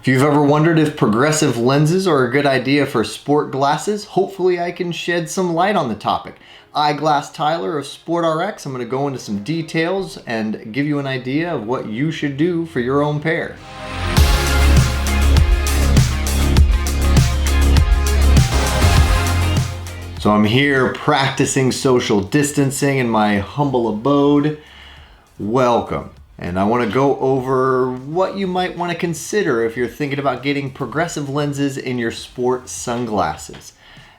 If you've ever wondered if progressive lenses are a good idea for sport glasses, hopefully I can shed some light on the topic. Eyeglass Tyler of SportRx, I'm going to go into some details and give you an idea of what you should do for your own pair. So I'm here practicing social distancing in my humble abode. Welcome. And I want to go over what you might want to consider if you're thinking about getting progressive lenses in your sport sunglasses.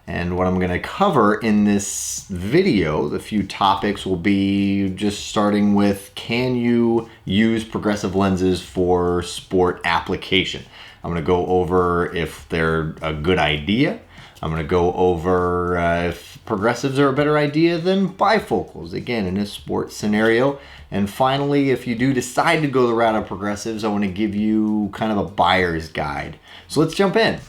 And what I'm going to cover in this video, the few topics will be just starting with, can you use progressive lenses for sport application? I'm going to go over if they're a good idea. I'm going to go over if progressives are a better idea than bifocals, again, in a sports scenario. And finally, if you do decide to go the route of progressives, I want to give you kind of a buyer's guide. So let's jump in.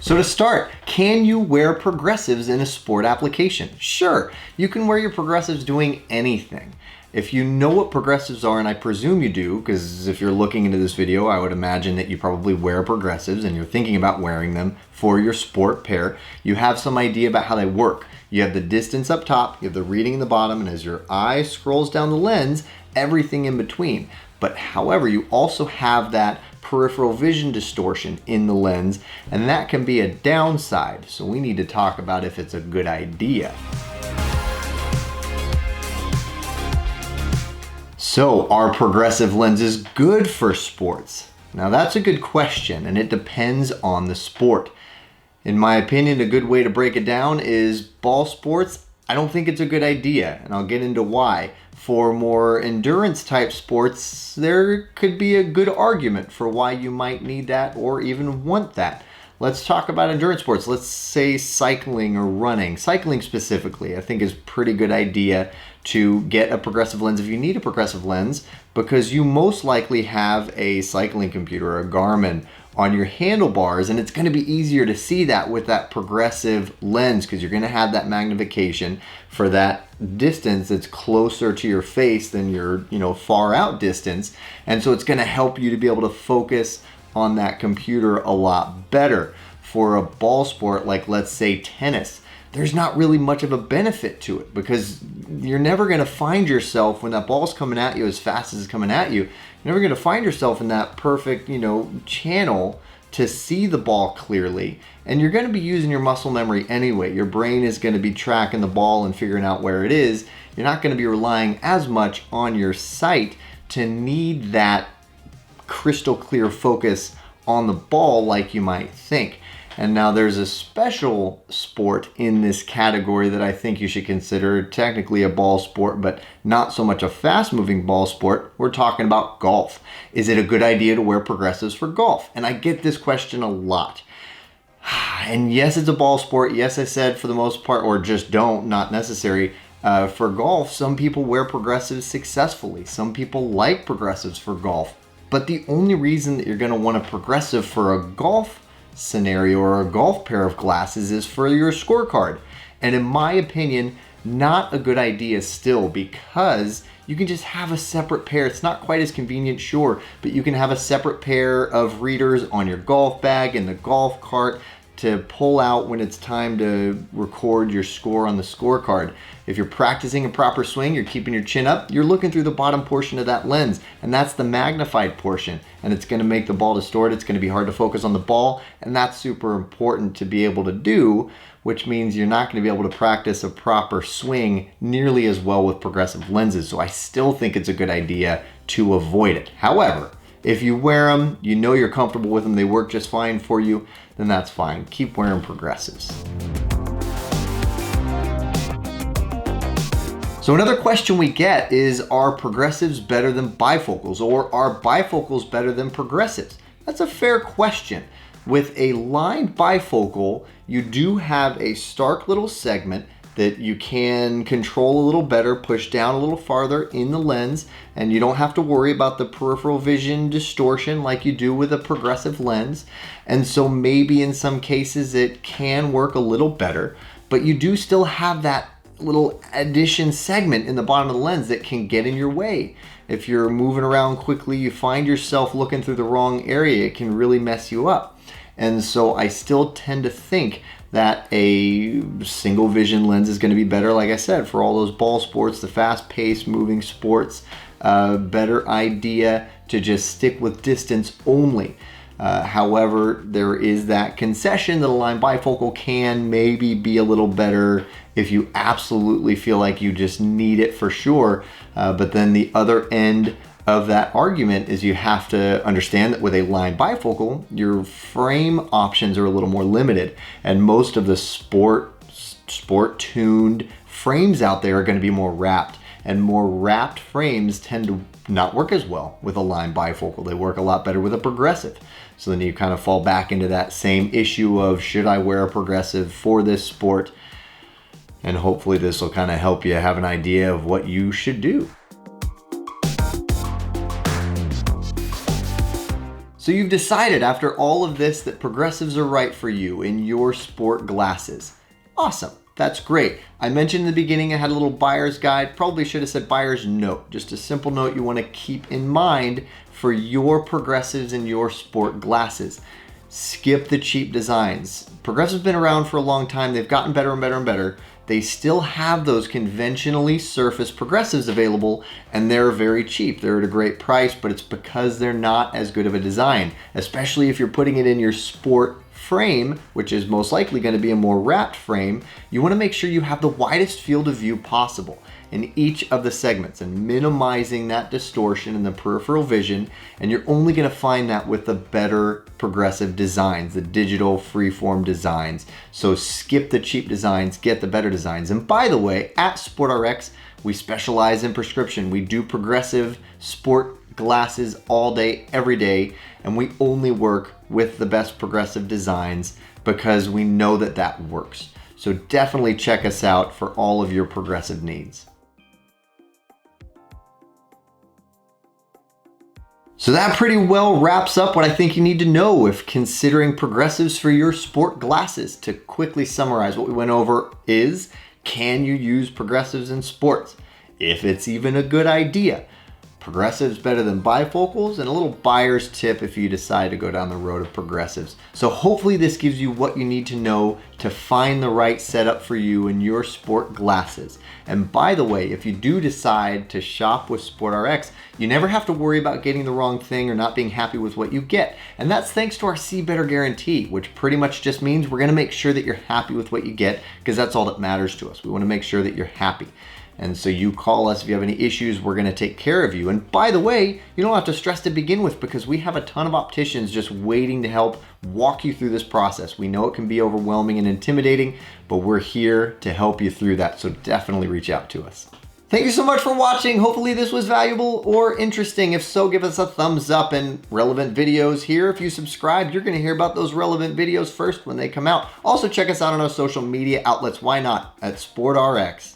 So to start, can you wear progressives in a sport application? Sure, you can wear your progressives doing anything. If you know what progressives are, and I presume you do, because if you're looking into this video, I would imagine that you probably wear progressives and you're thinking about wearing them for your sport pair, you have some idea about how they work. You have the distance up top, you have the reading in the bottom, and as your eye scrolls down the lens, everything in between. But however, you also have that peripheral vision distortion in the lens, and that can be a downside. So we need to talk about if it's a good idea. So are progressive lenses good for sports? Now that's a good question, and it depends on the sport. In my opinion, a good way to break it down is ball sports. I don't think it's a good idea, and I'll get into why. For more endurance type sports, there could be a good argument for why you might need that or even want that. Let's talk about endurance sports. Let's say cycling or running. Cycling specifically, I think is a pretty good idea to get a progressive lens if you need a progressive lens, because you most likely have a cycling computer, a Garmin, on your handlebars, and it's going to be easier to see that with that progressive lens because you're going to have that magnification for that distance that's closer to your face than your far out distance, and so it's going to help you to be able to focus on that computer a lot better. For a ball sport like, let's say, tennis, there's not really much of a benefit to it because you're never going to find yourself when that ball's coming at you as fast as it's coming at you. You're never going to find yourself in that perfect, channel to see the ball clearly. And you're going to be using your muscle memory anyway. Your brain is going to be tracking the ball and figuring out where it is. You're not going to be relying as much on your sight to need that crystal clear focus on the ball like you might think. And now there's a special sport in this category that I think you should consider, technically a ball sport, but not so much a fast-moving ball sport. We're talking about golf. Is it a good idea to wear progressives for golf? And I get this question a lot. And yes, it's a ball sport. Yes, I said for the most part, or just don't, not necessary. For golf, some people wear progressives successfully. Some people like progressives for golf. But the only reason that you're going to want a progressive for a golf scenario or a golf pair of glasses is for your scorecard. And in my opinion, not a good idea still, because you can just have a separate pair. It's not quite as convenient, sure, but you can have a separate pair of readers on your golf bag, in the golf cart, to pull out when it's time to record your score on the scorecard. If you're practicing a proper swing, you're keeping your chin up, you're looking through the bottom portion of that lens, and that's the magnified portion, and it's going to make the ball distort. It's going to be hard to focus on the ball, and that's super important to be able to do, which means you're not going to be able to practice a proper swing nearly as well with progressive lenses. So I still think it's a good idea to avoid it. However, if you wear them, you know you're comfortable with them, they work just fine for you, then that's fine. Keep wearing progressives. So another question we get is, are progressives better than bifocals, or are bifocals better than progressives? That's a fair question. With a lined bifocal, you do have a stark little segment that you can control a little better, push down a little farther in the lens, and you don't have to worry about the peripheral vision distortion like you do with a progressive lens. And so maybe in some cases it can work a little better, but you do still have that little addition segment in the bottom of the lens that can get in your way. If you're moving around quickly, you find yourself looking through the wrong area, it can really mess you up. And so I still tend to think that a single vision lens is going to be better, like I said, for all those ball sports, the fast-paced moving sports. Better idea to just stick with distance only. However, there is that concession that a line bifocal can maybe be a little better if you absolutely feel like you just need it for sure. But then the other end of that argument is you have to understand that with a line bifocal, your frame options are a little more limited. And most of the sport-tuned frames out there are going to be more wrapped. And more wrapped frames tend to not work as well with a line bifocal. They work a lot better with a progressive. So then you kind of fall back into that same issue of, should I wear a progressive for this sport? And hopefully this will kind of help you have an idea of what you should do. So you've decided after all of this that progressives are right for you in your sport glasses. Awesome. That's great. I mentioned in the beginning I had a little buyer's guide. Probably should have said buyer's note. Just a simple note you want to keep in mind for your progressives and your sport glasses. Skip the cheap designs. Progressives have been around for a long time. They've gotten better and better and better. They still have those conventionally surfaced progressives available, and they're very cheap. They're at a great price, but it's because they're not as good of a design, especially if you're putting it in your sport frame, which is most likely going to be a more wrapped frame. You want to make sure you have the widest field of view possible in each of the segments and minimizing that distortion in the peripheral vision. And you're only going to find that with the better progressive designs, the digital freeform designs. So skip the cheap designs, get the better designs. And by the way, at SportRx, we specialize in prescription. We do progressive sport glasses all day, every day, and we only work with the best progressive designs because we know that that works. So definitely check us out for all of your progressive needs. So that pretty well wraps up what I think you need to know if considering progressives for your sport glasses. To quickly summarize what we went over is, can you use progressives in sports? If it's even a good idea. Progressives better than bifocals, and a little buyer's tip if you decide to go down the road of progressives. So hopefully this gives you what you need to know to find the right setup for you in your sport glasses. And by the way, if you do decide to shop with SportRx, you never have to worry about getting the wrong thing or not being happy with what you get. And that's thanks to our See Better guarantee, which pretty much just means we're gonna make sure that you're happy with what you get, because that's all that matters to us. We wanna make sure that you're happy. And so you call us if you have any issues, we're gonna take care of you. And by the way, you don't have to stress to begin with, because we have a ton of opticians just waiting to help walk you through this process. We know it can be overwhelming and intimidating, but we're here to help you through that. So definitely reach out to us. Thank you so much for watching. Hopefully this was valuable or interesting. If so, give us a thumbs up, and relevant videos here. If you subscribe, you're gonna hear about those relevant videos first when they come out. Also check us out on our social media outlets. Why not? At SportRx.